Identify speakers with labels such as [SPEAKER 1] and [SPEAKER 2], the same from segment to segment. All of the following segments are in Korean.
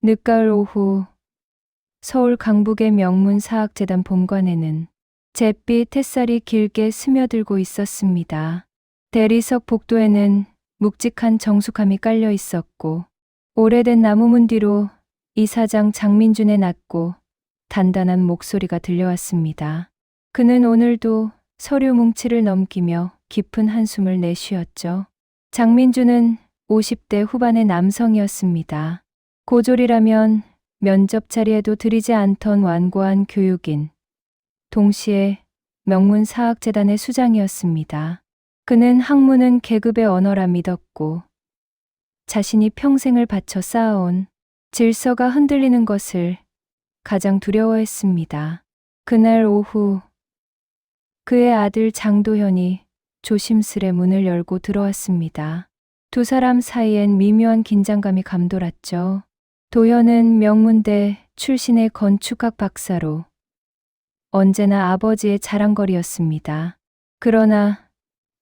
[SPEAKER 1] 늦가을 오후 서울 강북의 명문사학재단 본관에는 잿빛 햇살이 길게 스며들고 있었습니다. 대리석 복도에는 묵직한 정숙함이 깔려 있었고 오래된 나무문 뒤로 이사장 장민준의 낮고 단단한 목소리가 들려왔습니다. 그는 오늘도 서류 뭉치를 넘기며 깊은 한숨을 내쉬었죠. 장민준은 50대 후반의 남성이었습니다. 고졸이라면 면접 자리에도 들이지 않던 완고한 교육인, 동시에 명문사학재단의 수장이었습니다. 그는 학문은 계급의 언어라 믿었고 자신이 평생을 바쳐 쌓아온 질서가 흔들리는 것을 가장 두려워했습니다. 그날 오후 그의 아들 장도현이 조심스레 문을 열고 들어왔습니다. 두 사람 사이엔 미묘한 긴장감이 감돌았죠. 도현은 명문대 출신의 건축학 박사로 언제나 아버지의 자랑거리였습니다. 그러나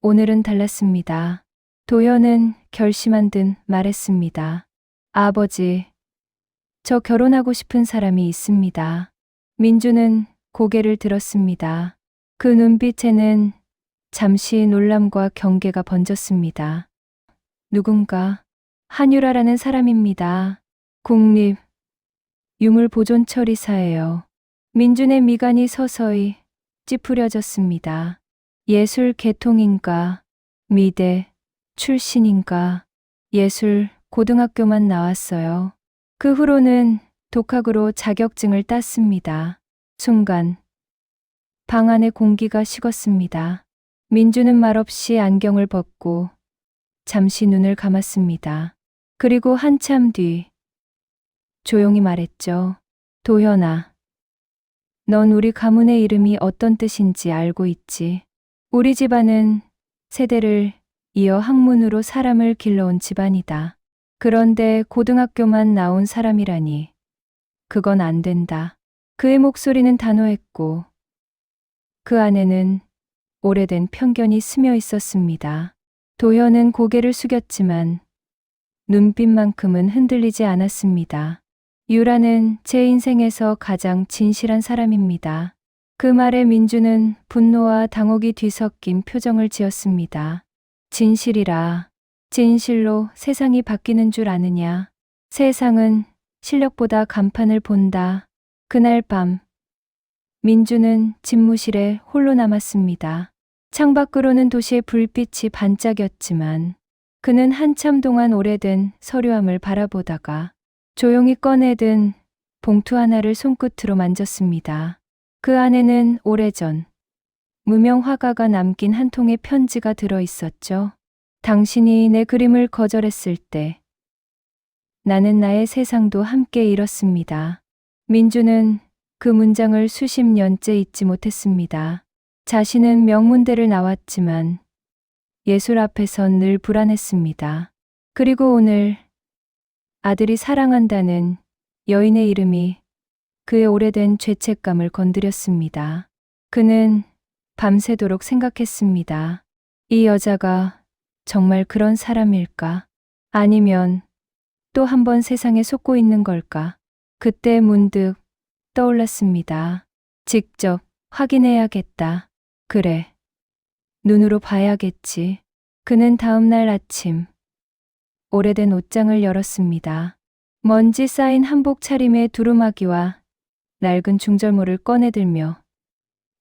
[SPEAKER 1] 오늘은 달랐습니다. 도현은 결심한 듯 말했습니다. 아버지, 저 결혼하고 싶은 사람이 있습니다. 민주는 고개를 들었습니다. 그 눈빛에는 잠시 놀람과 경계가 번졌습니다. 누군가 한유라라는 사람입니다. 국립 유물보존처리사예요. 민준의 미간이 서서히 찌푸려졌습니다. 예술 계통인가, 미대 출신인가, 예술 고등학교만 나왔어요. 그 후로는 독학으로 자격증을 땄습니다. 순간 방 안의 공기가 식었습니다. 민주는 말없이 안경을 벗고 잠시 눈을 감았습니다. 그리고 한참 뒤 조용히 말했죠. 도현아, 넌 우리 가문의 이름이 어떤 뜻인지 알고 있지? 우리 집안은 세대를 이어 학문으로 사람을 길러온 집안이다. 그런데 고등학교만 나온 사람이라니. 그건 안 된다. 그의 목소리는 단호했고 그 안에는 오래된 편견이 스며 있었습니다. 도현은 고개를 숙였지만 눈빛만큼은 흔들리지 않았습니다. 유라는 제 인생에서 가장 진실한 사람입니다. 그 말에 민주는 분노와 당혹이 뒤섞인 표정을 지었습니다. 진실이라. 진실로 세상이 바뀌는 줄 아느냐. 세상은 실력보다 간판을 본다. 그날 밤 민주는 집무실에 홀로 남았습니다. 창밖으로는 도시의 불빛이 반짝였지만 그는 한참 동안 오래된 서류함을 바라보다가 조용히 꺼내든 봉투 하나를 손끝으로 만졌습니다. 그 안에는 오래전 무명 화가가 남긴 한 통의 편지가 들어 있었죠. 당신이 내 그림을 거절했을 때 나는 나의 세상도 함께 잃었습니다. 민주는 그 문장을 수십 년째 잊지 못했습니다. 자신은 명문대를 나왔지만 예술 앞에선 늘 불안했습니다. 그리고 오늘 아들이 사랑한다는 여인의 이름이 그의 오래된 죄책감을 건드렸습니다. 그는 밤새도록 생각했습니다. 이 여자가 정말 그런 사람일까? 아니면 또 한 번 세상에 속고 있는 걸까? 그때 문득 떠올랐습니다. 직접 확인해야겠다. 그래. 눈으로 봐야겠지. 그는 다음 날 아침 오래된 옷장을 열었습니다. 먼지 쌓인 한복 차림의 두루마기와 낡은 중절모를 꺼내들며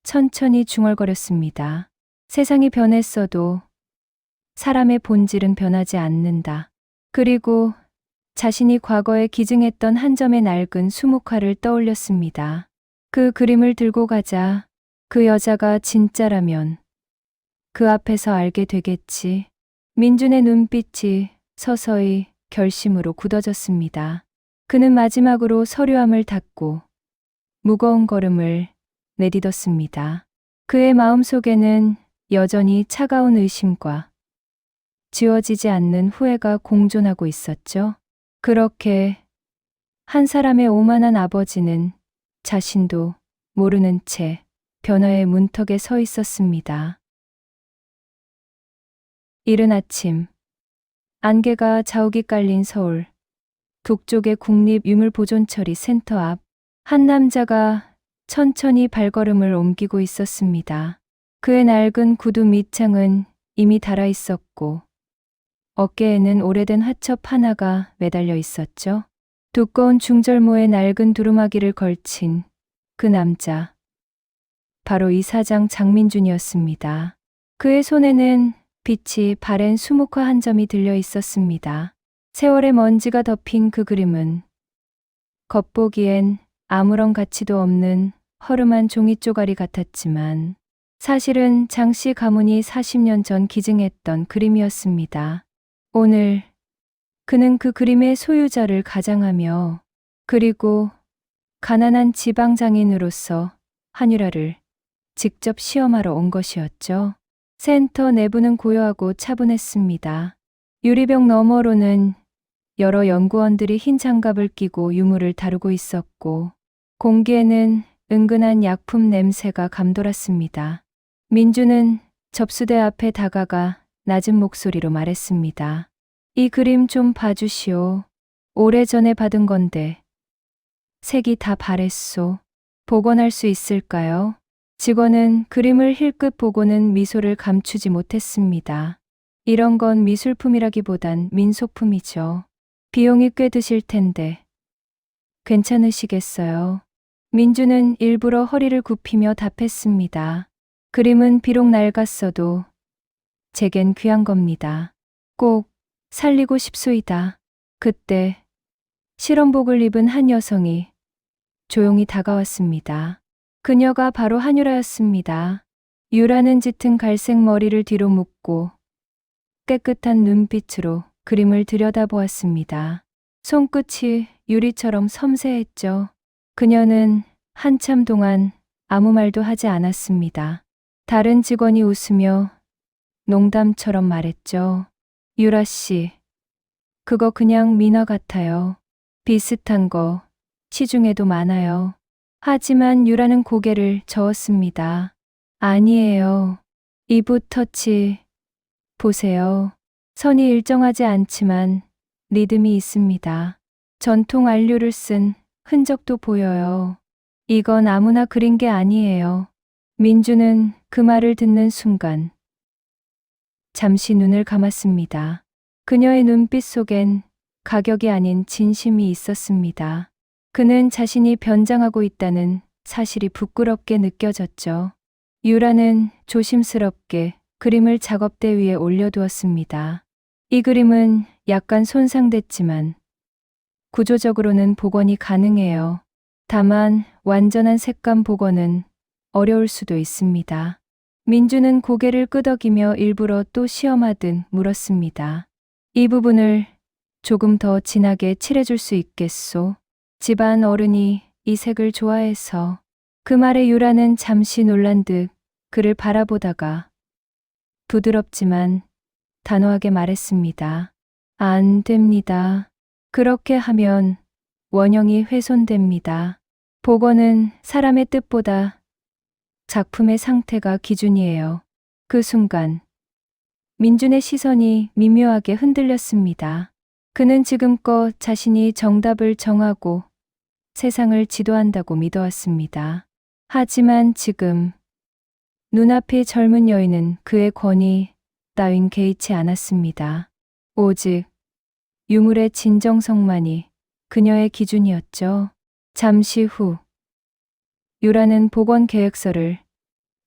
[SPEAKER 1] 천천히 중얼거렸습니다. 세상이 변했어도 사람의 본질은 변하지 않는다. 그리고 자신이 과거에 기증했던 한 점의 낡은 수묵화를 떠올렸습니다. 그 그림을 들고 가자 그 여자가 진짜라면 그 앞에서 알게 되겠지. 민준의 눈빛이 서서히 결심으로 굳어졌습니다. 그는 마지막으로 서류함을 닫고 무거운 걸음을 내딛었습니다. 그의 마음속에는 여전히 차가운 의심과 지워지지 않는 후회가 공존하고 있었죠. 그렇게 한 사람의 오만한 아버지는 자신도 모르는 채 변화의 문턱에 서 있었습니다. 이른 아침, 안개가 자욱이 깔린 서울. 북쪽의 국립유물보존처리 센터 앞 한 남자가 천천히 발걸음을 옮기고 있었습니다. 그의 낡은 구두 밑창은 이미 닳아 있었고 어깨에는 오래된 화첩 하나가 매달려 있었죠. 두꺼운 중절모의 낡은 두루마기를 걸친 그 남자, 바로 이사장 장민준이었습니다. 그의 손에는 빛이 바랜 수묵화 한 점이 들려 있었습니다. 세월의 먼지가 덮인 그 그림은 겉보기엔 아무런 가치도 없는 허름한 종이 쪼가리 같았지만 사실은 장씨 가문이 40년 전 기증했던 그림이었습니다. 오늘 그는 그 그림의 소유자를 가장하며 그리고 가난한 지방장인으로서 한유라를 직접 시험하러 온 것이었죠. 센터 내부는 고요하고 차분했습니다. 유리벽 너머로는 여러 연구원들이 흰 장갑을 끼고 유물을 다루고 있었고 공기에는 은근한 약품 냄새가 감돌았습니다. 민주는 접수대 앞에 다가가 낮은 목소리로 말했습니다. 이 그림 좀 봐주시오. 오래전에 받은 건데 색이 다 바랬소. 복원할 수 있을까요? 직원은 그림을 힐끗 보고는 미소를 감추지 못했습니다. 이런 건 미술품이라기보단 민속품이죠. 비용이 꽤 드실 텐데 괜찮으시겠어요? 민주는 일부러 허리를 굽히며 답했습니다. 그림은 비록 낡았어도 제겐 귀한 겁니다. 꼭 살리고 싶소이다. 그때 실험복을 입은 한 여성이 조용히 다가왔습니다. 그녀가 바로 한유라였습니다. 유라는 짙은 갈색 머리를 뒤로 묶고 깨끗한 눈빛으로 그림을 들여다보았습니다. 손끝이 유리처럼 섬세했죠. 그녀는 한참 동안 아무 말도 하지 않았습니다. 다른 직원이 웃으며 농담처럼 말했죠. 유라 씨, 그거 그냥 민화 같아요. 비슷한 거 시중에도 많아요. 하지만 유라는 고개를 저었습니다. 아니에요. 이붓 터치 보세요. 선이 일정하지 않지만 리듬이 있습니다. 전통 안료를 쓴 흔적도 보여요. 이건 아무나 그린 게 아니에요. 민주는 그 말을 듣는 순간 잠시 눈을 감았습니다. 그녀의 눈빛 속엔 가격이 아닌 진심이 있었습니다. 그는 자신이 변장하고 있다는 사실이 부끄럽게 느껴졌죠. 유라는 조심스럽게 그림을 작업대 위에 올려두었습니다. 이 그림은 약간 손상됐지만 구조적으로는 복원이 가능해요. 다만 완전한 색감 복원은 어려울 수도 있습니다. 민주는 고개를 끄덕이며 일부러 또 시험하듯 물었습니다. 이 부분을 조금 더 진하게 칠해줄 수 있겠소? 집안 어른이 이 색을 좋아해서. 그 말에 유라는 잠시 놀란 듯 그를 바라보다가 부드럽지만 단호하게 말했습니다. 안 됩니다. 그렇게 하면 원형이 훼손됩니다. 복원은 사람의 뜻보다 작품의 상태가 기준이에요. 그 순간 민준의 시선이 미묘하게 흔들렸습니다. 그는 지금껏 자신이 정답을 정하고 세상을 지도한다고 믿어왔습니다. 하지만 지금 눈앞의 젊은 여인은 그의 권위 따윈 개의치 않았습니다. 오직 유물의 진정성만이 그녀의 기준이었죠. 잠시 후 유라는 복원 계획서를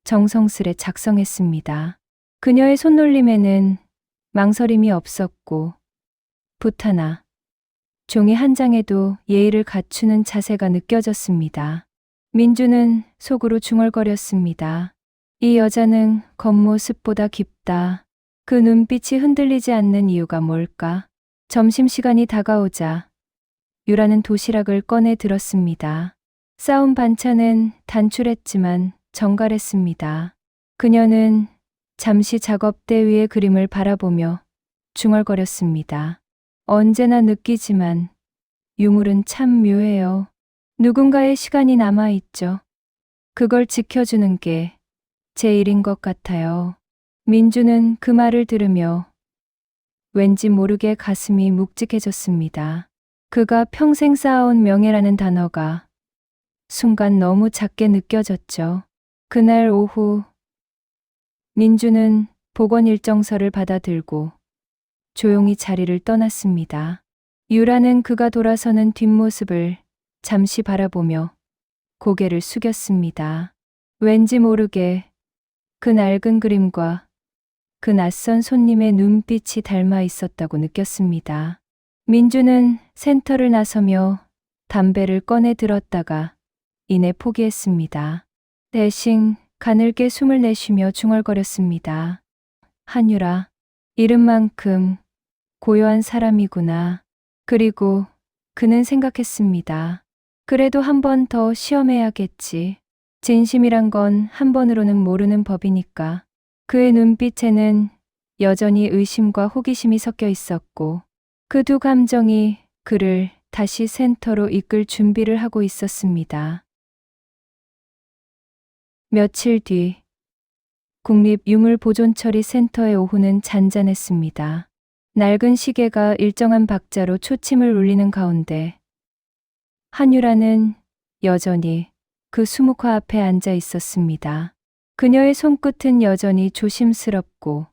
[SPEAKER 1] 정성스레 작성했습니다. 그녀의 손놀림에는 망설임이 없었고 붓 하나, 종이 한 장에도 예의를 갖추는 자세가 느껴졌습니다. 민주는 속으로 중얼거렸습니다. 이 여자는 겉모습보다 깊다. 그 눈빛이 흔들리지 않는 이유가 뭘까? 점심시간이 다가오자 유라는 도시락을 꺼내 들었습니다. 싸운 반찬은 단출했지만 정갈했습니다. 그녀는 잠시 작업대 위의 그림을 바라보며 중얼거렸습니다. 언제나 느끼지만 유물은 참 묘해요. 누군가의 시간이 남아있죠. 그걸 지켜주는 게 제 일인 것 같아요. 민주는 그 말을 들으며 왠지 모르게 가슴이 묵직해졌습니다. 그가 평생 쌓아온 명예라는 단어가 순간 너무 작게 느껴졌죠. 그날 오후 민주는 복원 일정서를 받아들고 조용히 자리를 떠났습니다. 유라는 그가 돌아서는 뒷모습을 잠시 바라보며 고개를 숙였습니다. 왠지 모르게 그 낡은 그림과 그 낯선 손님의 눈빛이 닮아 있었다고 느꼈습니다. 민주는 센터를 나서며 담배를 꺼내 들었다가 이내 포기했습니다. 대신 가늘게 숨을 내쉬며 중얼거렸습니다. 한유라, 이름만큼 고요한 사람이구나. 그리고 그는 생각했습니다. 그래도 한 번 더 시험해야겠지. 진심이란 건 한 번으로는 모르는 법이니까. 그의 눈빛에는 여전히 의심과 호기심이 섞여 있었고 그 두 감정이 그를 다시 센터로 이끌 준비를 하고 있었습니다. 며칠 뒤 국립유물보존처리센터의 오후는 잔잔했습니다. 낡은 시계가 일정한 박자로 초침을 울리는 가운데 한유라는 여전히 그 수묵화 앞에 앉아 있었습니다. 그녀의 손끝은 여전히 조심스럽고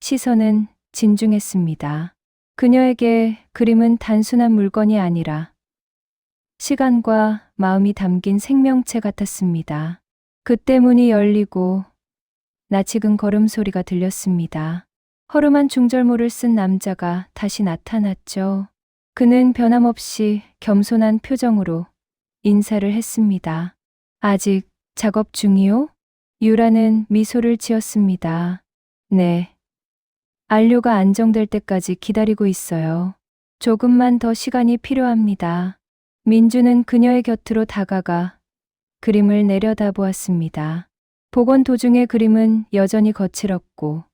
[SPEAKER 1] 시선은 진중했습니다. 그녀에게 그림은 단순한 물건이 아니라 시간과 마음이 담긴 생명체 같았습니다. 그때 문이 열리고 낯익은 걸음소리가 들렸습니다. 허름한 중절모를 쓴 남자가 다시 나타났죠. 그는 변함없이 겸손한 표정으로 인사를 했습니다. 아직 작업 중이요? 유라는 미소를 지었습니다. 네. 안료가 안정될 때까지 기다리고 있어요. 조금만 더 시간이 필요합니다. 민주는 그녀의 곁으로 다가가 그림을 내려다보았습니다. 복원 도중의 그림은 여전히 거칠었고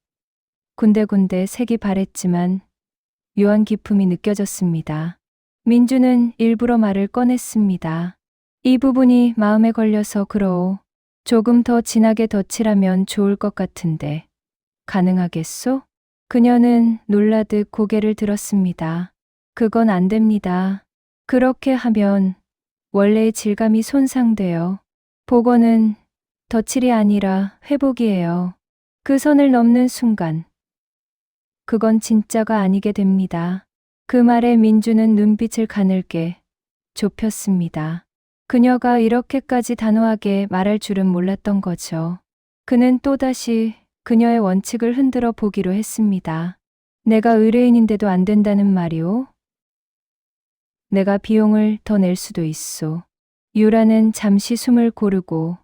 [SPEAKER 1] 군데군데 색이 바랬지만 묘한 기품이 느껴졌습니다. 민주는 일부러 말을 꺼냈습니다. 이 부분이 마음에 걸려서 그러오. 조금 더 진하게 덧칠하면 좋을 것 같은데 가능하겠소? 그녀는 놀라듯 고개를 들었습니다. 그건 안 됩니다. 그렇게 하면 원래의 질감이 손상돼요. 복원은 덧칠이 아니라 회복이에요. 그 선을 넘는 순간 그건 진짜가 아니게 됩니다. 그 말에 민주는 눈빛을 가늘게 좁혔습니다. 그녀가 이렇게까지 단호하게 말할 줄은 몰랐던 거죠. 그는 또다시 그녀의 원칙을 흔들어 보기로 했습니다. 내가 의뢰인인데도 안 된다는 말이오? 내가 비용을 더 낼 수도 있소. 유라는 잠시 숨을 고르고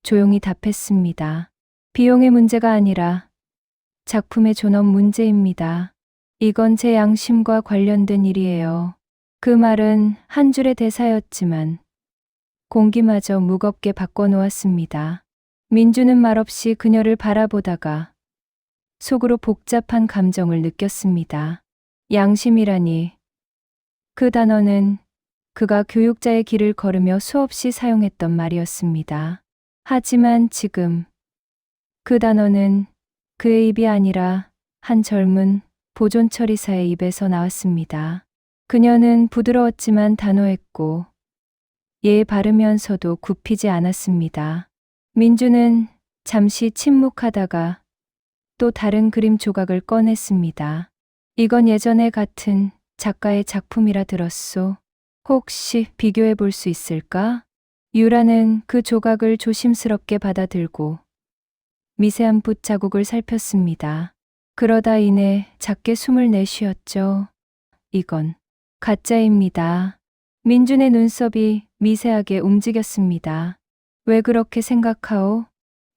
[SPEAKER 1] 조용히 답했습니다. 비용의 문제가 아니라 작품의 존엄 문제입니다. 이건 제 양심과 관련된 일이에요. 그 말은 한 줄의 대사였지만 공기마저 무겁게 바꿔놓았습니다. 민주는 말없이 그녀를 바라보다가 속으로 복잡한 감정을 느꼈습니다. 양심이라니. 그 단어는 그가 교육자의 길을 걸으며 수없이 사용했던 말이었습니다. 하지만 지금 그 단어는 그의 입이 아니라 한 젊은 보존처리사의 입에서 나왔습니다. 그녀는 부드러웠지만 단호했고 예의 바르면서도 굽히지 않았습니다. 민주는 잠시 침묵하다가 또 다른 그림 조각을 꺼냈습니다. 이건 예전에 같은 작가의 작품이라 들었소. 혹시 비교해 볼 수 있을까? 유라는 그 조각을 조심스럽게 받아들고 미세한 붓 자국을 살폈습니다. 그러다 이내 작게 숨을 내쉬었죠. 이건 가짜입니다. 민준의 눈썹이 미세하게 움직였습니다. 왜 그렇게 생각하오?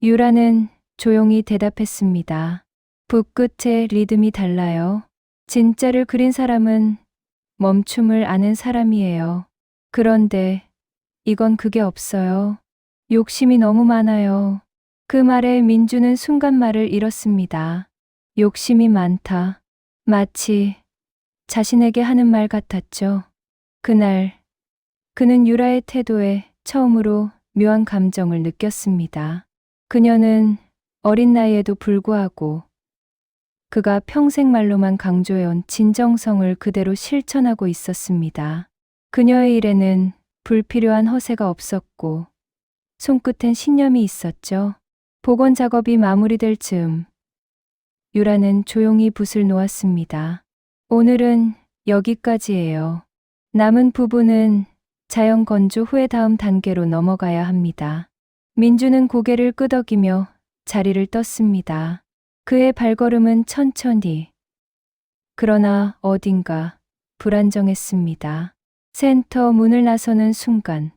[SPEAKER 1] 유라는 조용히 대답했습니다. 붓 끝의 리듬이 달라요. 진짜를 그린 사람은 멈춤을 아는 사람이에요. 그런데 이건 그게 없어요. 욕심이 너무 많아요. 그 말에 민주는 순간 말을 잃었습니다. 욕심이 많다. 마치 자신에게 하는 말 같았죠. 그날 그는 유라의 태도에 처음으로 묘한 감정을 느꼈습니다. 그녀는 어린 나이에도 불구하고 그가 평생 말로만 강조해온 진정성을 그대로 실천하고 있었습니다. 그녀의 일에는 불필요한 허세가 없었고 손끝엔 신념이 있었죠. 복원 작업이 마무리될 즈음 유라는 조용히 붓을 놓았습니다. 오늘은 여기까지예요. 남은 부분은 자연 건조 후의 다음 단계로 넘어가야 합니다. 민주는 고개를 끄덕이며 자리를 떴습니다. 그의 발걸음은 천천히, 그러나 어딘가 불안정했습니다. 센터 문을 나서는 순간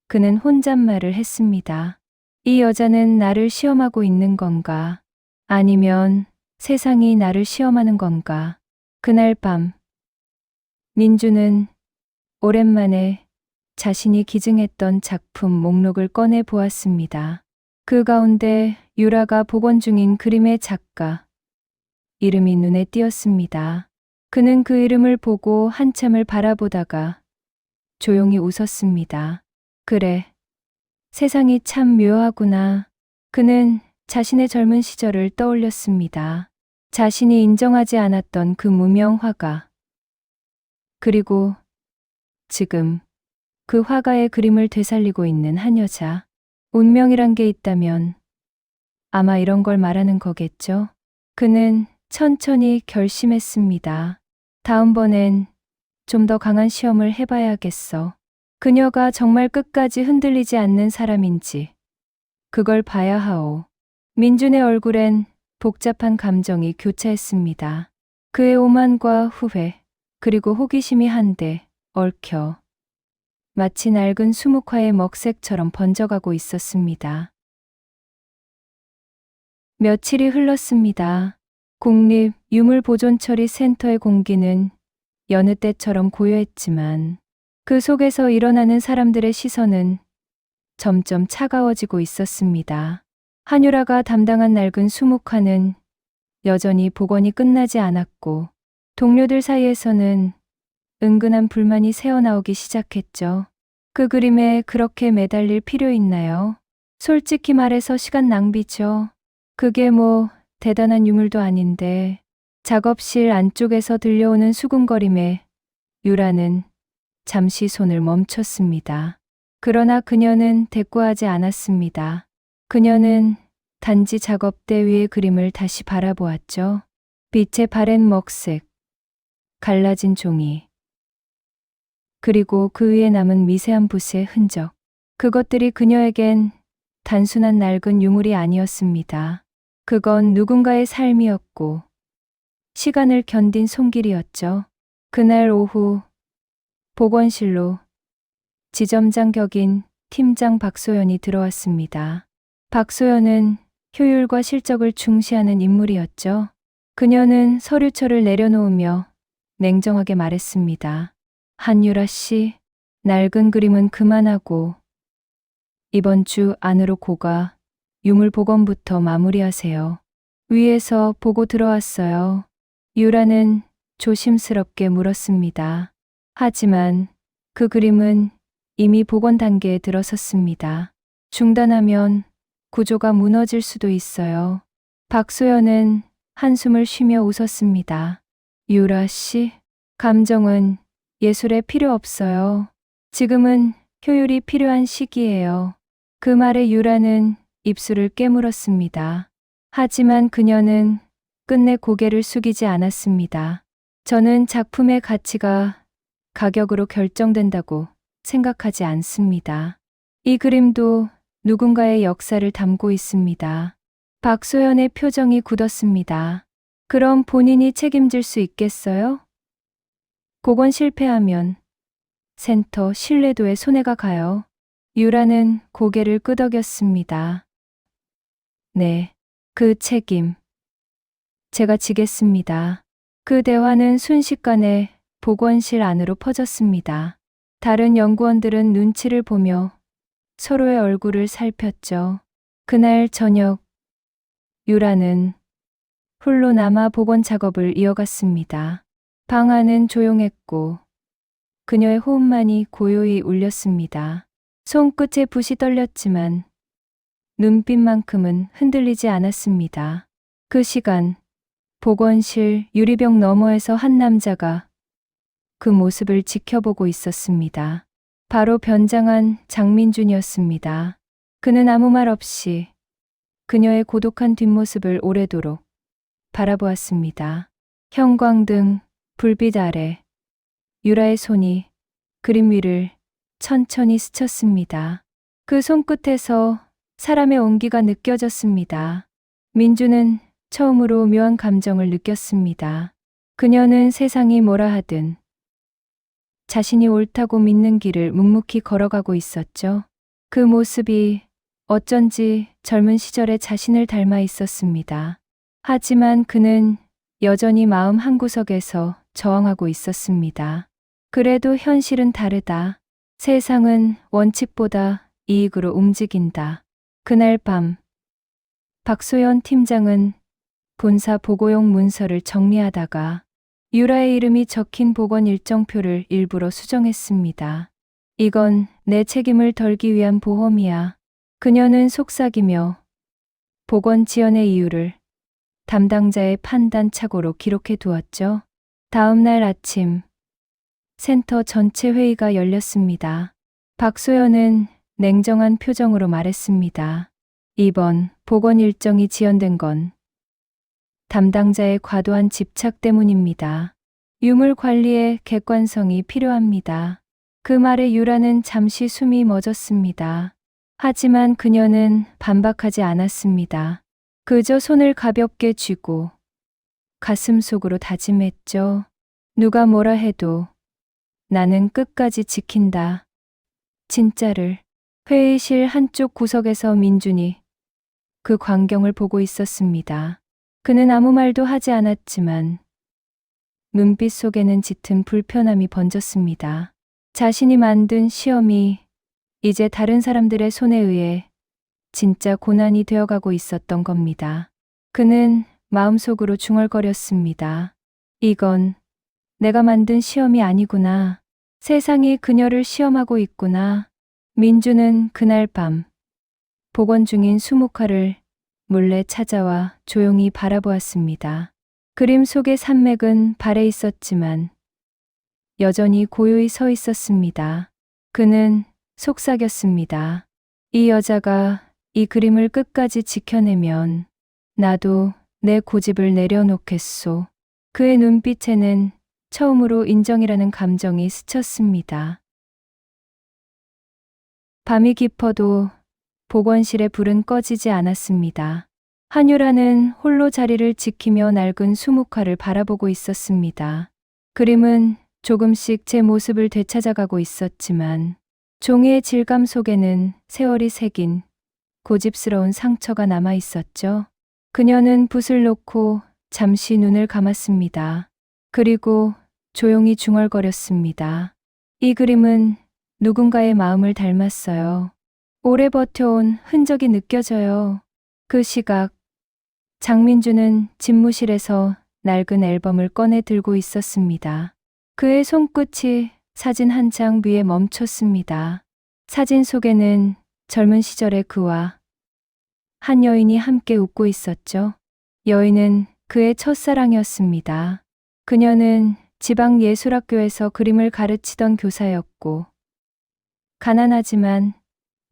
[SPEAKER 1] 그는 혼잣말을 했습니다. 이 여자는 나를 시험하고 있는 건가? 아니면 세상이 나를 시험하는 건가? 그날 밤 민주는 오랜만에 자신이 기증했던 작품 목록을 꺼내 보았습니다. 그 가운데 유라가 복원 중인 그림의 작가 이름이 눈에 띄었습니다. 그는 그 이름을 보고 한참을 바라보다가 조용히 웃었습니다. 그래, 세상이 참 묘하구나. 그는 자신의 젊은 시절을 떠올렸습니다. 자신이 인정하지 않았던 그 무명 화가. 그리고 지금 그 화가의 그림을 되살리고 있는 한 여자. 운명이란 게 있다면 아마 이런 걸 말하는 거겠죠? 그는 천천히 결심했습니다. 다음번엔 좀 더 강한 시험을 해봐야겠어. 그녀가 정말 끝까지 흔들리지 않는 사람인지 그걸 봐야 하오. 민준의 얼굴엔 복잡한 감정이 교차했습니다. 그의 오만과 후회, 그리고 호기심이 한데 얽혀 마치 낡은 수묵화의 먹색처럼 번져가고 있었습니다. 며칠이 흘렀습니다. 국립유물보존처리센터의 공기는 여느 때처럼 고요했지만 그 속에서 일어나는 사람들의 시선은 점점 차가워지고 있었습니다. 한유라가 담당한 낡은 수묵화는 여전히 복원이 끝나지 않았고 동료들 사이에서는 은근한 불만이 새어나오기 시작했죠. 그 그림에 그렇게 매달릴 필요 있나요? 솔직히 말해서 시간 낭비죠. 그게 뭐 대단한 유물도 아닌데. 작업실 안쪽에서 들려오는 수군거림에 유라는 잠시 손을 멈췄습니다. 그러나 그녀는 대꾸하지 않았습니다. 그녀는 단지 작업대 위의 그림을 다시 바라보았죠. 빛에 바랜 먹색, 갈라진 종이, 그리고 그 위에 남은 미세한 붓의 흔적. 그것들이 그녀에겐 단순한 낡은 유물이 아니었습니다. 그건 누군가의 삶이었고 시간을 견딘 손길이었죠. 그날 오후 복원실로 지점장 격인 팀장 박소연이 들어왔습니다. 박소연은 효율과 실적을 중시하는 인물이었죠. 그녀는 서류철을 내려놓으며 냉정하게 말했습니다. 한유라 씨, 낡은 그림은 그만하고 이번 주 안으로 고가 유물 복원부터 마무리하세요. 위에서 보고 들어왔어요. 유라는 조심스럽게 물었습니다. 하지만 그 그림은 이미 복원 단계에 들어섰습니다. 중단하면 구조가 무너질 수도 있어요. 박소연은 한숨을 쉬며 웃었습니다. 유라 씨, 감정은 예술에 필요 없어요. 지금은 효율이 필요한 시기예요. 그 말에 유라는 입술을 깨물었습니다. 하지만 그녀는 끝내 고개를 숙이지 않았습니다. 저는 작품의 가치가 가격으로 결정된다고 생각하지 않습니다. 이 그림도 누군가의 역사를 담고 있습니다. 박소연의 표정이 굳었습니다. 그럼 본인이 책임질 수 있겠어요? 복원 실패하면 센터 신뢰도에 손해가 가요. 유라는 고개를 끄덕였습니다. 네, 그 책임 제가 지겠습니다. 그 대화는 순식간에 복원실 안으로 퍼졌습니다. 다른 연구원들은 눈치를 보며 서로의 얼굴을 살폈죠. 그날 저녁 유라는 홀로 남아 복원 작업을 이어갔습니다. 방 안은 조용했고 그녀의 호흡만이 고요히 울렸습니다. 손끝에 붓이 떨렸지만 눈빛만큼은 흔들리지 않았습니다. 그 시간 보건실 유리병 너머에서 한 남자가 그 모습을 지켜보고 있었습니다. 바로 변장한 장민준이었습니다. 그는 아무 말 없이 그녀의 고독한 뒷모습을 오래도록 바라보았습니다. 형광등, 불빛 아래 유라의 손이 그림 위를 천천히 스쳤습니다. 그 손끝에서 사람의 온기가 느껴졌습니다. 민주는 처음으로 묘한 감정을 느꼈습니다. 그녀는 세상이 뭐라 하든 자신이 옳다고 믿는 길을 묵묵히 걸어가고 있었죠. 그 모습이 어쩐지 젊은 시절의 자신을 닮아 있었습니다. 하지만 그는 여전히 마음 한구석에서 저항하고 있었습니다. 그래도 현실은 다르다. 세상은 원칙보다 이익으로 움직인다. 그날 밤, 박소연 팀장은 본사 보고용 문서를 정리하다가 유라의 이름이 적힌 복원 일정표를 일부러 수정했습니다. 이건 내 책임을 덜기 위한 보험이야. 그녀는 속삭이며 복원 지연의 이유를 담당자의 판단 착오로 기록해 두었죠. 다음 날 아침, 센터 전체 회의가 열렸습니다. 박소연은 냉정한 표정으로 말했습니다. 이번 복원 일정이 지연된 건 담당자의 과도한 집착 때문입니다. 유물 관리에 객관성이 필요합니다. 그 말에 유라는 잠시 숨이 멎었습니다. 하지만 그녀는 반박하지 않았습니다. 그저 손을 가볍게 쥐고 가슴 속으로 다짐했죠. 누가 뭐라 해도 나는 끝까지 지킨다. 진짜를. 회의실 한쪽 구석에서 민준이 그 광경을 보고 있었습니다. 그는 아무 말도 하지 않았지만 눈빛 속에는 짙은 불편함이 번졌습니다. 자신이 만든 시험이 이제 다른 사람들의 손에 의해 진짜 고난이 되어가고 있었던 겁니다. 그는 마음속으로 중얼거렸습니다. 이건 내가 만든 시험이 아니구나. 세상이 그녀를 시험하고 있구나. 민주는 그날 밤 복원 중인 수묵화를 몰래 찾아와 조용히 바라보았습니다. 그림 속의 산맥은 발에 있었지만 여전히 고요히 서 있었습니다. 그는 속삭였습니다. 이 여자가 이 그림을 끝까지 지켜내면 나도 내 고집을 내려놓겠소. 그의 눈빛에는 처음으로 인정이라는 감정이 스쳤습니다. 밤이 깊어도 복원실의 불은 꺼지지 않았습니다. 한유라는 홀로 자리를 지키며 낡은 수묵화를 바라보고 있었습니다. 그림은 조금씩 제 모습을 되찾아가고 있었지만 종이의 질감 속에는 세월이 새긴 고집스러운 상처가 남아 있었죠. 그녀는 붓을 놓고 잠시 눈을 감았습니다. 그리고 조용히 중얼거렸습니다. 이 그림은 누군가의 마음을 닮았어요. 오래 버텨온 흔적이 느껴져요. 그 시각, 장민주는 집무실에서 낡은 앨범을 꺼내 들고 있었습니다. 그의 손끝이 사진 한 장 위에 멈췄습니다. 사진 속에는 젊은 시절의 그와 한 여인이 함께 웃고 있었죠. 여인은 그의 첫사랑이었습니다. 그녀는 지방 예술학교에서 그림을 가르치던 교사였고 가난하지만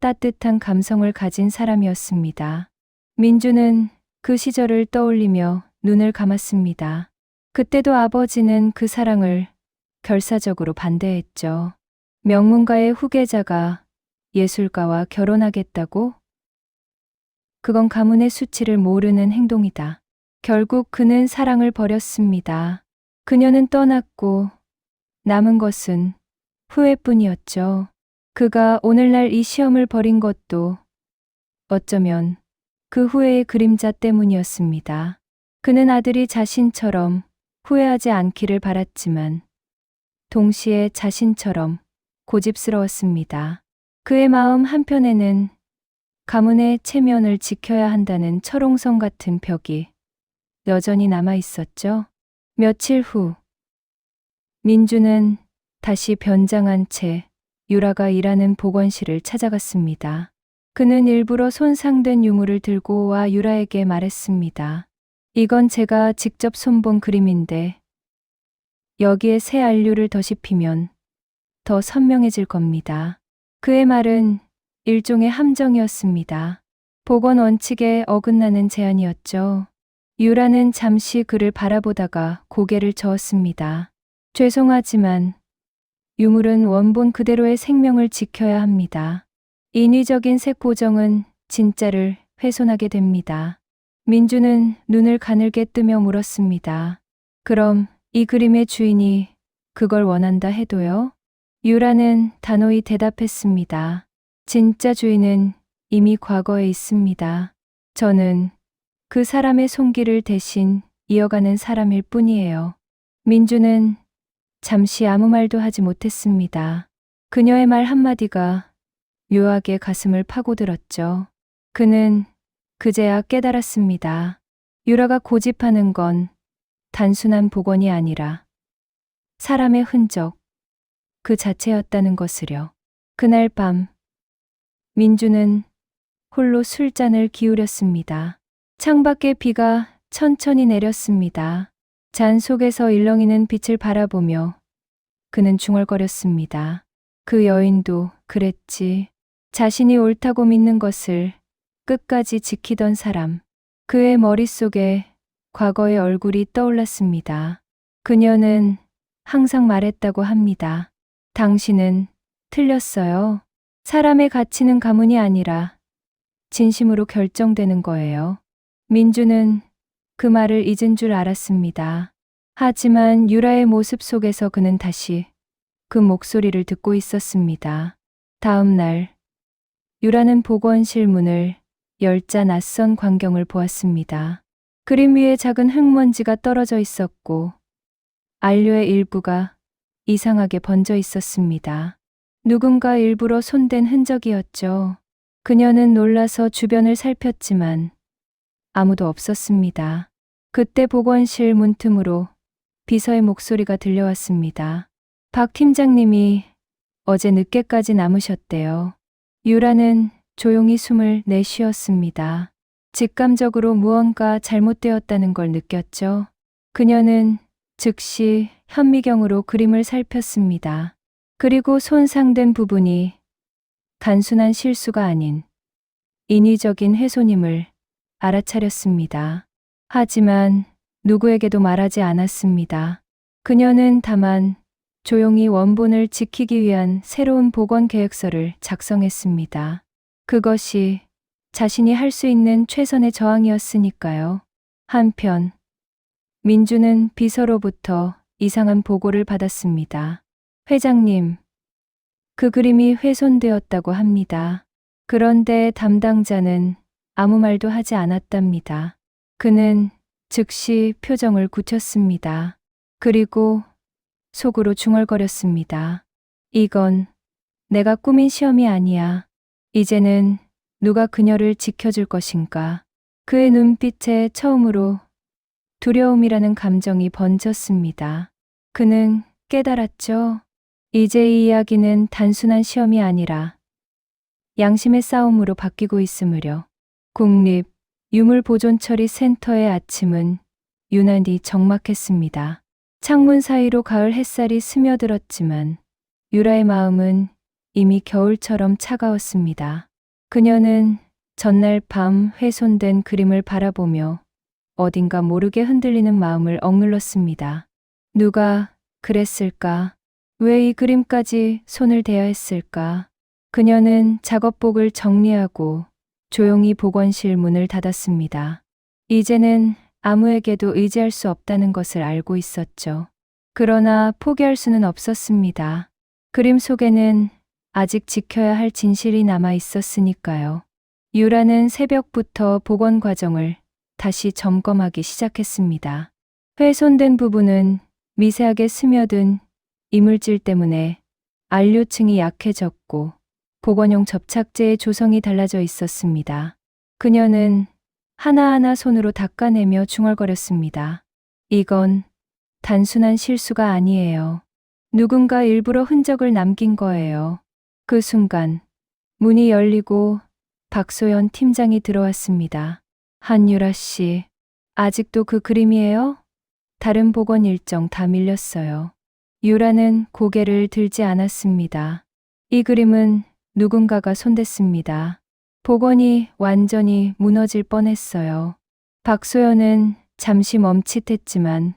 [SPEAKER 1] 따뜻한 감성을 가진 사람이었습니다. 민주는 그 시절을 떠올리며 눈을 감았습니다. 그때도 아버지는 그 사랑을 결사적으로 반대했죠. 명문가의 후계자가 예술가와 결혼하겠다고? 그건 가문의 수치를 모르는 행동이다. 결국 그는 사랑을 버렸습니다. 그녀는 떠났고 남은 것은 후회뿐이었죠. 그가 오늘날 이 시험을 벌인 것도 어쩌면 그 후회의 그림자 때문이었습니다. 그는 아들이 자신처럼 후회하지 않기를 바랐지만 동시에 자신처럼 고집스러웠습니다. 그의 마음 한편에는 가문의 체면을 지켜야 한다는 철옹성 같은 벽이 여전히 남아 있었죠. 며칠 후, 민주는 다시 변장한 채 유라가 일하는 복원실을 찾아갔습니다. 그는 일부러 손상된 유물을 들고 와 유라에게 말했습니다. 이건 제가 직접 손본 그림인데 여기에 새 안류를 더 씹히면 더 선명해질 겁니다. 그의 말은 일종의 함정이었습니다. 복원 원칙에 어긋나는 제안이었죠. 유라는 잠시 그를 바라보다가 고개를 저었습니다. 죄송하지만 유물은 원본 그대로의 생명을 지켜야 합니다. 인위적인 색 보정은 진짜를 훼손하게 됩니다. 민주는 눈을 가늘게 뜨며 물었습니다. 그럼 이 그림의 주인이 그걸 원한다 해도요? 유라는 단호히 대답했습니다. 진짜 주인은 이미 과거에 있습니다. 저는 그 사람의 손길을 대신 이어가는 사람일 뿐이에요. 민주는 잠시 아무 말도 하지 못했습니다. 그녀의 말 한마디가 묘하게 가슴을 파고들었죠. 그는 그제야 깨달았습니다. 유라가 고집하는 건 단순한 복원이 아니라 사람의 흔적 그 자체였다는 것을요. 그날 밤 민주는 홀로 술잔을 기울였습니다. 창밖에 비가 천천히 내렸습니다. 잔 속에서 일렁이는 빛을 바라보며 그는 중얼거렸습니다. 그 여인도 그랬지. 자신이 옳다고 믿는 것을 끝까지 지키던 사람. 그의 머릿속에 과거의 얼굴이 떠올랐습니다. 그녀는 항상 말했다고 합니다. 당신은 틀렸어요. 사람의 가치는 가문이 아니라 진심으로 결정되는 거예요. 민주는 그 말을 잊은 줄 알았습니다. 하지만 유라의 모습 속에서 그는 다시 그 목소리를 듣고 있었습니다. 다음 날 유라는 복원실 문을 열자 낯선 광경을 보았습니다. 그림 위에 작은 흙먼지가 떨어져 있었고 안료의 일부가 이상하게 번져 있었습니다. 누군가 일부러 손댄 흔적이었죠. 그녀는 놀라서 주변을 살폈지만 아무도 없었습니다. 그때 복원실 문틈으로 비서의 목소리가 들려왔습니다. 박 팀장님이 어제 늦게까지 남으셨대요. 유라는 조용히 숨을 내쉬었습니다. 직감적으로 무언가 잘못되었다는 걸 느꼈죠. 그녀는 즉시 현미경으로 그림을 살폈습니다. 그리고 손상된 부분이 단순한 실수가 아닌 인위적인 훼손임을 알아차렸습니다. 하지만 누구에게도 말하지 않았습니다. 그녀는 다만 조용히 원본을 지키기 위한 새로운 복원 계획서를 작성했습니다. 그것이 자신이 할 수 있는 최선의 저항이었으니까요. 한편 민주는 비서로부터 이상한 보고를 받았습니다. 회장님, 그 그림이 훼손되었다고 합니다. 그런데 담당자는 아무 말도 하지 않았답니다. 그는 즉시 표정을 굳혔습니다. 그리고 속으로 중얼거렸습니다. 이건 내가 꾸민 시험이 아니야. 이제는 누가 그녀를 지켜줄 것인가. 그의 눈빛에 처음으로 두려움이라는 감정이 번졌습니다. 그는 깨달았죠. 이제 이 이야기는 단순한 시험이 아니라 양심의 싸움으로 바뀌고 있으므려. 국립 유물보존처리 센터의 아침은 유난히 적막했습니다. 창문 사이로 가을 햇살이 스며들었지만 유라의 마음은 이미 겨울처럼 차가웠습니다. 그녀는 전날 밤 훼손된 그림을 바라보며 어딘가 모르게 흔들리는 마음을 억눌렀습니다. 누가 그랬을까? 왜 이 그림까지 손을 대야 했을까? 그녀는 작업복을 정리하고 조용히 복원실 문을 닫았습니다. 이제는 아무에게도 의지할 수 없다는 것을 알고 있었죠. 그러나 포기할 수는 없었습니다. 그림 속에는 아직 지켜야 할 진실이 남아 있었으니까요. 유라는 새벽부터 복원 과정을 다시 점검하기 시작했습니다. 훼손된 부분은 미세하게 스며든 이물질 때문에 안료층이 약해졌고 복원용 접착제의 조성이 달라져 있었습니다. 그녀는 하나하나 손으로 닦아내며 중얼거렸습니다. 이건 단순한 실수가 아니에요. 누군가 일부러 흔적을 남긴 거예요. 그 순간 문이 열리고 박소연 팀장이 들어왔습니다. 한유라 씨, 아직도 그 그림이에요? 다른 복원 일정 다 밀렸어요. 유라는 고개를 들지 않았습니다. 이 그림은 누군가가 손댔습니다. 복원이 완전히 무너질 뻔했어요. 박소연은 잠시 멈칫했지만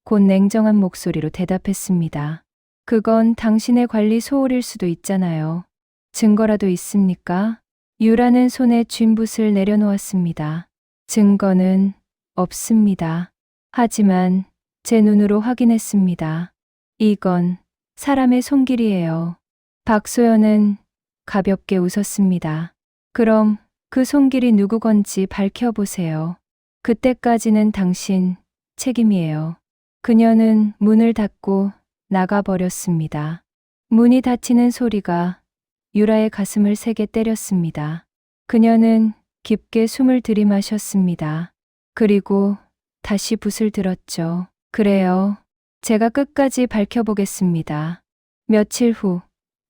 [SPEAKER 1] 곧 냉정한 목소리로 대답했습니다. 그건 당신의 관리 소홀일 수도 있잖아요. 증거라도 있습니까? 유라는 손에 쥔 붓을 내려놓았습니다. 증거는 없습니다. 하지만 제 눈으로 확인했습니다. 이건 사람의 손길이에요. 박소연은 가볍게 웃었습니다. 그럼 그 손길이 누구 건지 밝혀보세요. 그때까지는 당신 책임이에요. 그녀는 문을 닫고 나가버렸습니다. 문이 닫히는 소리가 유라의 가슴을 세게 때렸습니다. 그녀는 깊게 숨을 들이마셨습니다. 그리고 다시 붓을 들었죠. 그래요. 제가 끝까지 밝혀보겠습니다. 며칠 후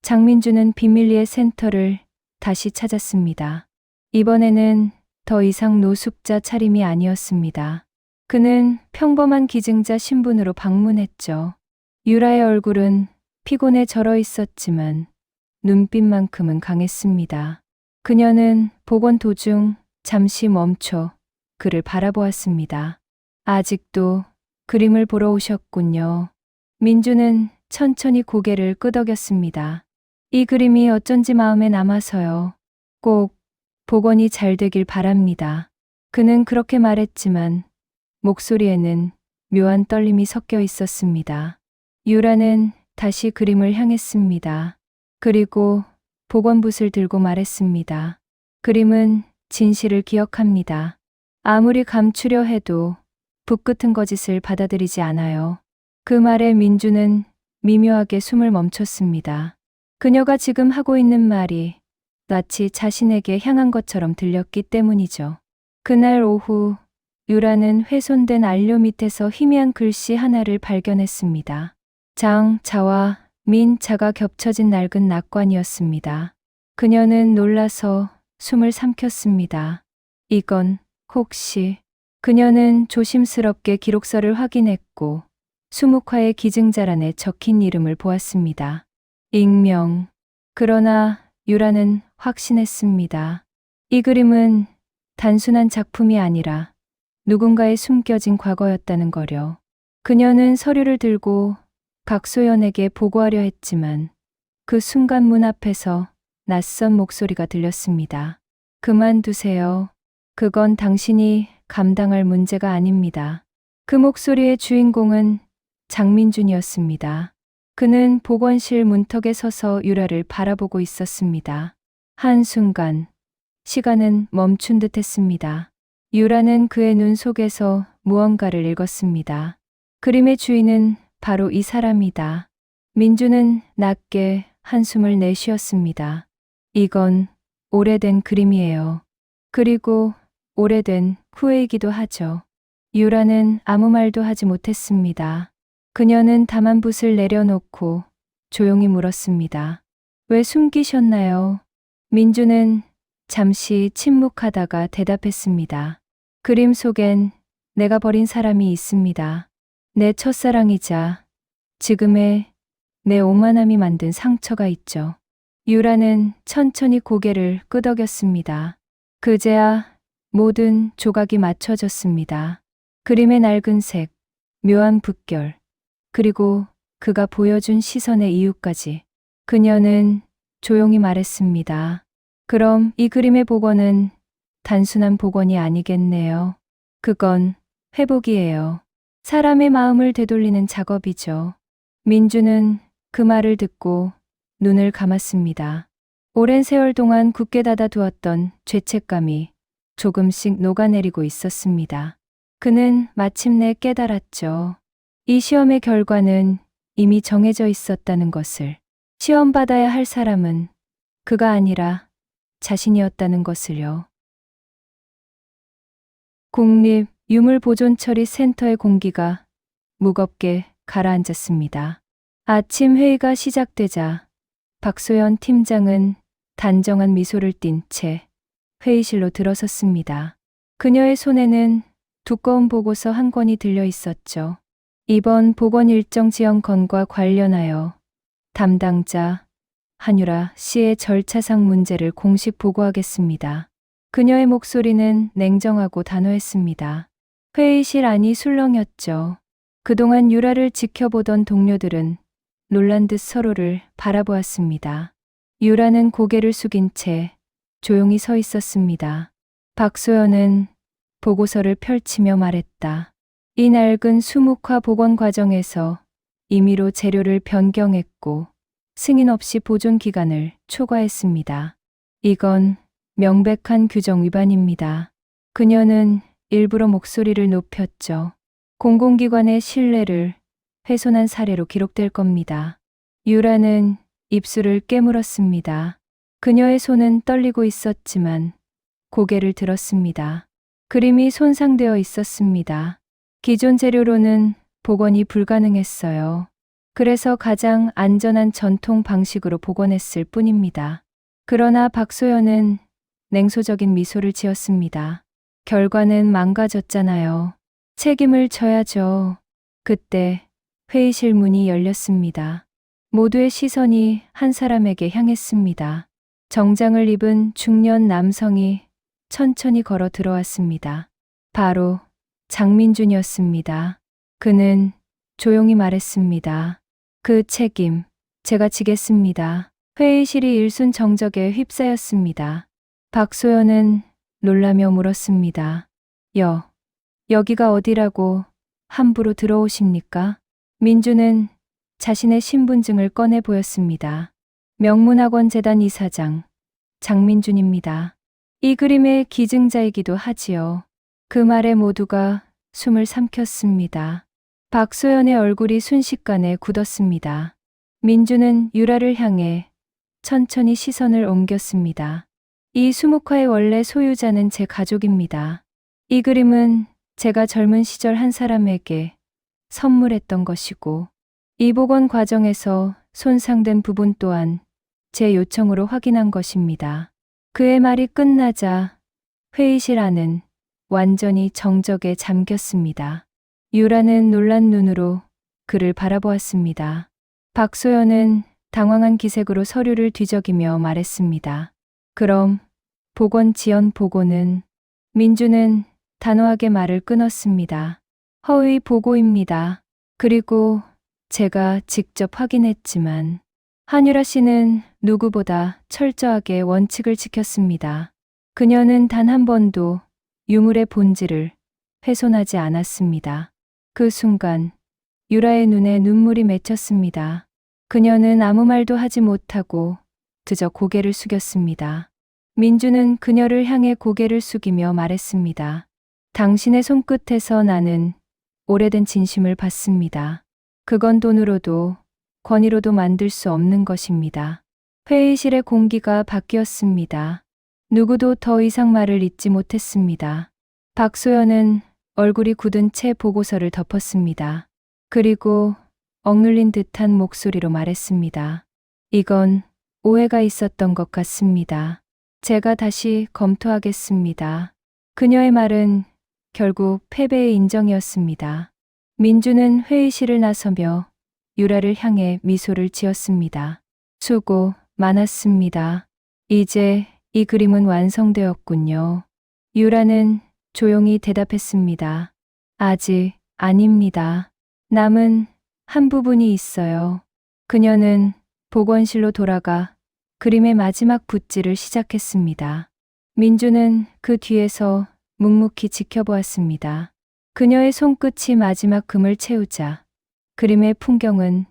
[SPEAKER 1] 장민주는 비밀리에 센터를 다시 찾았습니다. 이번에는 더 이상 노숙자 차림이 아니었습니다. 그는 평범한 기증자 신분으로 방문했죠. 유라의 얼굴은 피곤에 절어 있었지만 눈빛만큼은 강했습니다. 그녀는 복원 도중 잠시 멈춰 그를 바라보았습니다. 아직도 그림을 보러 오셨군요. 민주는 천천히 고개를 끄덕였습니다. 이 그림이 어쩐지 마음에 남아서요. 꼭 복원이 잘 되길 바랍니다. 그는 그렇게 말했지만 목소리에는 묘한 떨림이 섞여 있었습니다. 유라는 다시 그림을 향했습니다. 그리고 복원붓을 들고 말했습니다. 그림은 진실을 기억합니다. 아무리 감추려 해도 붓 같은 거짓을 받아들이지 않아요. 그 말에 민주는 미묘하게 숨을 멈췄습니다. 그녀가 지금 하고 있는 말이 마치 자신에게 향한 것처럼 들렸기 때문이죠. 그날 오후 유라는 훼손된 안료 밑에서 희미한 글씨 하나를 발견했습니다. 장, 자와 민, 자가 겹쳐진 낡은 낙관이었습니다. 그녀는 놀라서 숨을 삼켰습니다. 이건 혹시... 그녀는 조심스럽게 기록서를 확인했고 수묵화의 기증자란에 적힌 이름을 보았습니다. 익명. 그러나 유라는 확신했습니다. 이 그림은 단순한 작품이 아니라 누군가의 숨겨진 과거였다는 거려. 그녀는 서류를 들고 박소연에게 보고하려 했지만 그 순간 문 앞에서 낯선 목소리가 들렸습니다. 그만두세요. 그건 당신이 감당할 문제가 아닙니다. 그 목소리의 주인공은 장민준이었습니다. 그는 보건실 문턱에 서서 유라를 바라보고 있었습니다. 한순간 시간은 멈춘 듯 했습니다. 유라는 그의 눈 속에서 무언가를 읽었습니다. 그림의 주인은 바로 이 사람이다. 민주는 낮게 한숨을 내쉬었습니다. 이건 오래된 그림이에요. 그리고 오래된 후회이기도 하죠. 유라는 아무 말도 하지 못했습니다. 그녀는 다만 붓을 내려놓고 조용히 물었습니다. 왜 숨기셨나요? 민주는 잠시 침묵하다가 대답했습니다. 그림 속엔 내가 버린 사람이 있습니다. 내 첫사랑이자 지금의 내 오만함이 만든 상처가 있죠. 유라는 천천히 고개를 끄덕였습니다. 그제야 모든 조각이 맞춰졌습니다. 그림의 낡은 색, 묘한 붓결, 그리고 그가 보여준 시선의 이유까지. 그녀는 조용히 말했습니다. 그럼 이 그림의 복원은 단순한 복원이 아니겠네요. 그건 회복이에요. 사람의 마음을 되돌리는 작업이죠. 민주는 그 말을 듣고 눈을 감았습니다. 오랜 세월 동안 굳게 닫아두었던 죄책감이 조금씩 녹아내리고 있었습니다. 그는 마침내 깨달았죠. 이 시험의 결과는 이미 정해져 있었다는 것을. 시험 받아야 할 사람은 그가 아니라 자신이었다는 것을요. 국립유물보존처리센터의 공기가 무겁게 가라앉았습니다. 아침 회의가 시작되자 박소연 팀장은 단정한 미소를 띤 채 회의실로 들어섰습니다. 그녀의 손에는 두꺼운 보고서 한 권이 들려 있었죠. 이번 보건 일정 지연건과 관련하여 담당자 한유라 씨의 절차상 문제를 공식 보고하겠습니다. 그녀의 목소리는 냉정하고 단호했습니다. 회의실 안이 술렁였죠. 그동안 유라를 지켜보던 동료들은 놀란 듯 서로를 바라보았습니다. 유라는 고개를 숙인 채 조용히 서 있었습니다. 박소연은 보고서를 펼치며 말했다. 이 낡은 수묵화 복원 과정에서 임의로 재료를 변경했고 승인 없이 보존 기간을 초과했습니다. 이건 명백한 규정 위반입니다. 그녀는 일부러 목소리를 높였죠. 공공기관의 신뢰를 훼손한 사례로 기록될 겁니다. 유라는 입술을 깨물었습니다. 그녀의 손은 떨리고 있었지만 고개를 들었습니다. 그림이 손상되어 있었습니다. 기존 재료로는 복원이 불가능했어요. 그래서 가장 안전한 전통 방식으로 복원했을 뿐입니다. 그러나 박소연은 냉소적인 미소를 지었습니다. 결과는 망가졌잖아요. 책임을 져야죠. 그때 회의실 문이 열렸습니다. 모두의 시선이 한 사람에게 향했습니다. 정장을 입은 중년 남성이 천천히 걸어 들어왔습니다. 바로 장민준이었습니다. 그는 조용히 말했습니다. 그 책임 제가 지겠습니다. 회의실이 일순정적에 휩싸였습니다. 박소연은 놀라며 물었습니다. 여기가 어디라고 함부로 들어오십니까? 민주는 자신의 신분증을 꺼내 보였습니다. 명문학원재단 이사장 장민준입니다. 이 그림의 기증자이기도 하지요. 그 말에 모두가 숨을 삼켰습니다. 박소연의 얼굴이 순식간에 굳었습니다. 민주는 유라를 향해 천천히 시선을 옮겼습니다. 이 수묵화의 원래 소유자는 제 가족입니다. 이 그림은 제가 젊은 시절 한 사람에게 선물했던 것이고 이 복원 과정에서 손상된 부분 또한 제 요청으로 확인한 것입니다. 그의 말이 끝나자 회의실 안은 완전히 정적에 잠겼습니다. 유라는 놀란 눈으로 그를 바라보았습니다. 박소연은 당황한 기색으로 서류를 뒤적이며 말했습니다. 그럼 복원 지연 보고는? 민주는 단호하게 말을 끊었습니다. 허위 보고입니다. 그리고 제가 직접 확인했지만 한유라 씨는 누구보다 철저하게 원칙을 지켰습니다. 그녀는 단 한 번도 유물의 본질을 훼손하지 않았습니다. 그 순간 유라의 눈에 눈물이 맺혔습니다. 그녀는 아무 말도 하지 못하고 그저 고개를 숙였습니다. 민주는 그녀를 향해 고개를 숙이며 말했습니다. 당신의 손끝에서 나는 오래된 진심을 받습니다. 그건 돈으로도 권위로도 만들 수 없는 것입니다. 회의실의 공기가 바뀌었습니다. 누구도 더 이상 말을 잇지 못했습니다. 박소연은 얼굴이 굳은 채 보고서를 덮었습니다. 그리고 억눌린 듯한 목소리로 말했습니다. 이건 오해가 있었던 것 같습니다. 제가 다시 검토하겠습니다. 그녀의 말은 결국 패배의 인정이었습니다. 민주는 회의실을 나서며 유라를 향해 미소를 지었습니다. 수고 많았습니다. 이제 이 그림은 완성되었군요. 유라는 조용히 대답했습니다. 아직 아닙니다. 남은 한 부분이 있어요. 그녀는 복원실로 돌아가 그림의 마지막 붓질을 시작했습니다. 민주는 그 뒤에서 묵묵히 지켜보았습니다. 그녀의 손끝이 마지막 금을 채우자 그림의 풍경은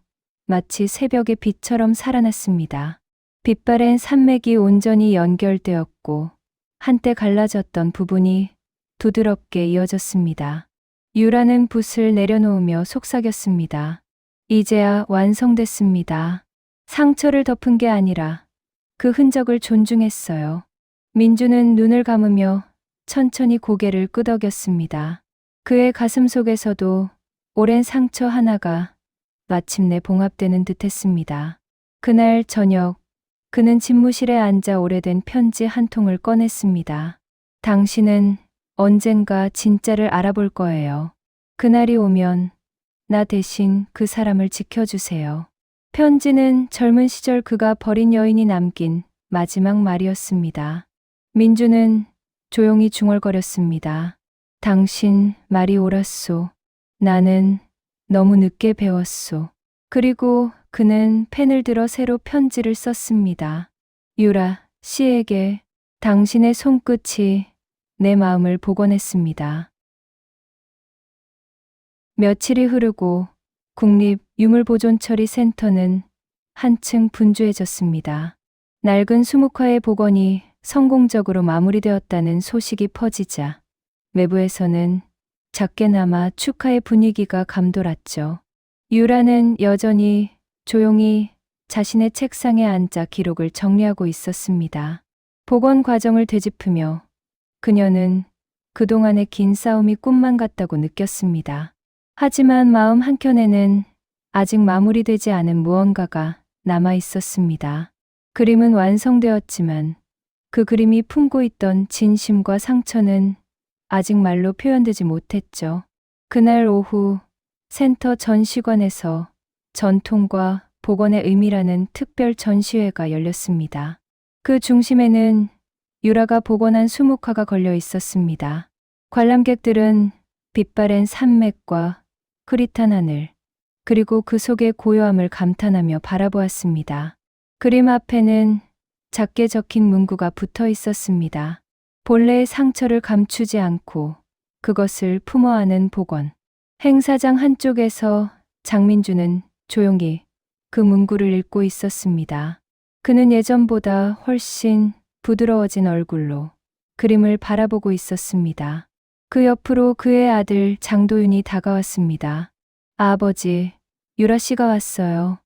[SPEAKER 1] 마치 새벽의 빛처럼 살아났습니다. 빛바랜 산맥이 온전히 연결되었고 한때 갈라졌던 부분이 부드럽게 이어졌습니다. 유라는 붓을 내려놓으며 속삭였습니다. 이제야 완성됐습니다. 상처를 덮은 게 아니라 그 흔적을 존중했어요. 민주는 눈을 감으며 천천히 고개를 끄덕였습니다. 그의 가슴 속에서도 오랜 상처 하나가 마침내 봉합되는 듯했습니다. 그날 저녁 그는 집무실에 앉아 오래된 편지 한 통을 꺼냈습니다. 당신은 언젠가 진짜를 알아볼 거예요. 그날이 오면 나 대신 그 사람을 지켜주세요. 편지는 젊은 시절 그가 버린 여인이 남긴 마지막 말이었습니다. 민주는 조용히 중얼거렸습니다. 당신 말이 옳았소. 나는 너무 늦게 배웠소. 그리고 그는 펜을 들어 새로 편지를 썼습니다. 유라 씨에게 당신의 손끝이 내 마음을 복원했습니다. 며칠이 흐르고 국립유물보존처리센터는 한층 분주해졌습니다. 낡은 수묵화의 복원이 성공적으로 마무리되었다는 소식이 퍼지자 외부에서는 작게나마 축하의 분위기가 감돌았죠. 유라는 여전히 조용히 자신의 책상에 앉아 기록을 정리하고 있었습니다. 복원 과정을 되짚으며 그녀는 그동안의 긴 싸움이 꿈만 같다고 느꼈습니다. 하지만 마음 한켠에는 아직 마무리되지 않은 무언가가 남아 있었습니다. 그림은 완성되었지만 그 그림이 품고 있던 진심과 상처는 아직 말로 표현되지 못했죠. 그날 오후 센터 전시관에서 전통과 복원의 의미라는 특별 전시회가 열렸습니다. 그 중심에는 유라가 복원한 수묵화가 걸려 있었습니다. 관람객들은 빛바랜 산맥과 흐릿한 하늘, 그리고 그 속의 고요함을 감탄하며 바라보았습니다. 그림 앞에는 작게 적힌 문구가 붙어 있었습니다. 본래의 상처를 감추지 않고 그것을 품어 안은 복원. 행사장 한쪽에서 장민주는 조용히 그 문구를 읽고 있었습니다. 그는 예전보다 훨씬 부드러워진 얼굴로 그림을 바라보고 있었습니다. 그 옆으로 그의 아들 장도윤이 다가왔습니다. 아버지, 유라 씨가 왔어요.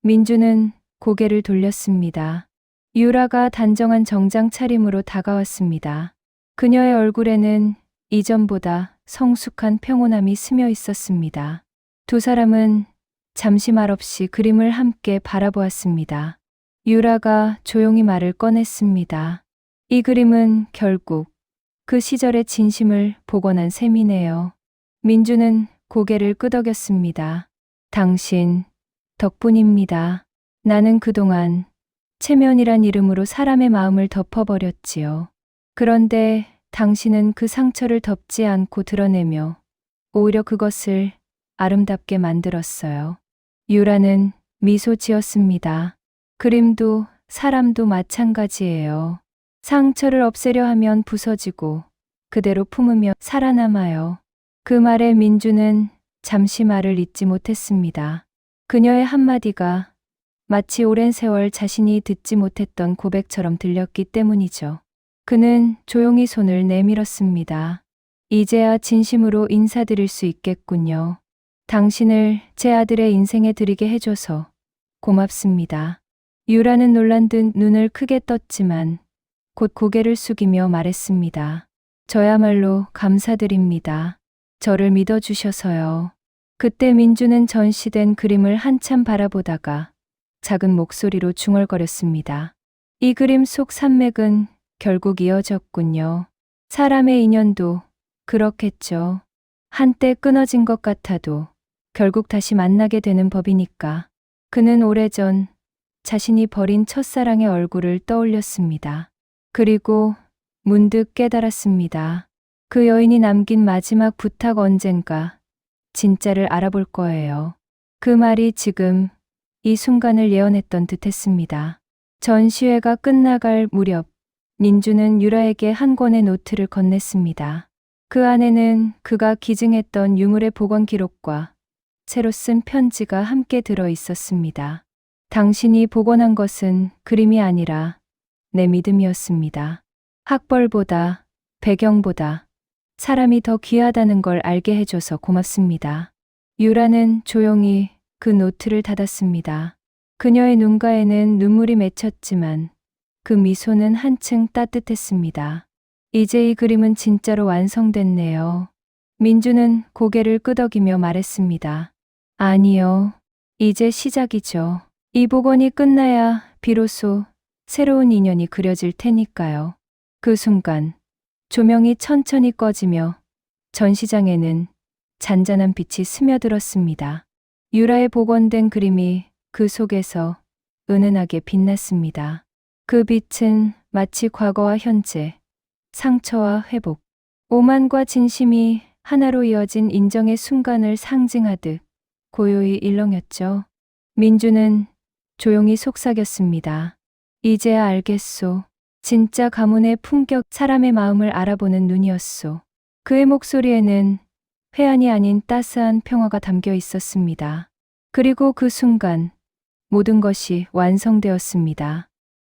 [SPEAKER 1] 민주는 고개를 돌렸습니다. 유라가 단정한 정장 차림으로 다가왔습니다. 그녀의 얼굴에는 이전보다 성숙한 평온함이 스며 있었습니다. 두 사람은 잠시 말없이 그림을 함께 바라보았습니다. 유라가 조용히 말을 꺼냈습니다. 이 그림은 결국 그 시절의 진심을 복원한 셈이네요. 민주는 고개를 끄덕였습니다. 당신 덕분입니다. 나는 그동안 체면이란 이름으로 사람의 마음을 덮어버렸지요. 그런데 당신은 그 상처를 덮지 않고 드러내며 오히려 그것을 아름답게 만들었어요. 유라는 미소 지었습니다. 그림도 사람도 마찬가지예요. 상처를 없애려 하면 부서지고 그대로 품으며 살아남아요. 그 말에 민주는 잠시 말을 잇지 못했습니다. 그녀의 한마디가 마치 오랜 세월 자신이 듣지 못했던 고백처럼 들렸기 때문이죠. 그는 조용히 손을 내밀었습니다. 이제야 진심으로 인사드릴 수 있겠군요. 당신을 제 아들의 인생에 드리게 해줘서 고맙습니다. 유라는 놀란 듯 눈을 크게 떴지만 곧 고개를 숙이며 말했습니다. 저야말로 감사드립니다. 저를 믿어주셔서요. 그때 민주는 전시된 그림을 한참 바라보다가 작은 목소리로 중얼거렸습니다. 이 그림 속 산맥은 결국 이어졌군요. 사람의 인연도 그렇겠죠. 한때 끊어진 것 같아도 결국 다시 만나게 되는 법이니까. 그는 오래전 자신이 버린 첫사랑의 얼굴을 떠올렸습니다. 그리고 문득 깨달았습니다. 그 여인이 남긴 마지막 부탁 언젠가 진짜를 알아볼 거예요. 그 말이 지금 이 순간을 예언했던 듯했습니다. 전시회가 끝나갈 무렵 민주는 유라에게 한 권의 노트를 건넸습니다. 그 안에는 그가 기증했던 유물의 복원 기록과 새로 쓴 편지가 함께 들어 있었습니다. 당신이 복원한 것은 그림이 아니라 내 믿음이었습니다. 학벌보다, 배경보다 사람이 더 귀하다는 걸 알게 해줘서 고맙습니다. 유라는 조용히 그 노트를 닫았습니다. 그녀의 눈가에는 눈물이 맺혔지만 그 미소는 한층 따뜻했습니다. 이제 이 그림은 진짜로 완성됐네요. 민주는 고개를 끄덕이며 말했습니다. 아니요. 이제 시작이죠. 이 복원이 끝나야 비로소 새로운 인연이 그려질 테니까요. 그 순간 조명이 천천히 꺼지며 전시장에는 잔잔한 빛이 스며들었습니다. 유라의 복원된 그림이 그 속에서 은은하게 빛났습니다. 그 빛은 마치 과거와 현재, 상처와 회복, 오만과 진심이 하나로 이어진 인정의 순간을 상징하듯 고요히 일렁였죠. 민주는 조용히 속삭였습니다. 이제야 알겠소. 진짜 가문의 품격, 사람의 마음을 알아보는 눈이었소. 그의 목소리에는 회한이 아닌 따스한 평화가 담겨 있었습니다. 그리고 그 순간 모든 것이 완성되었습니다.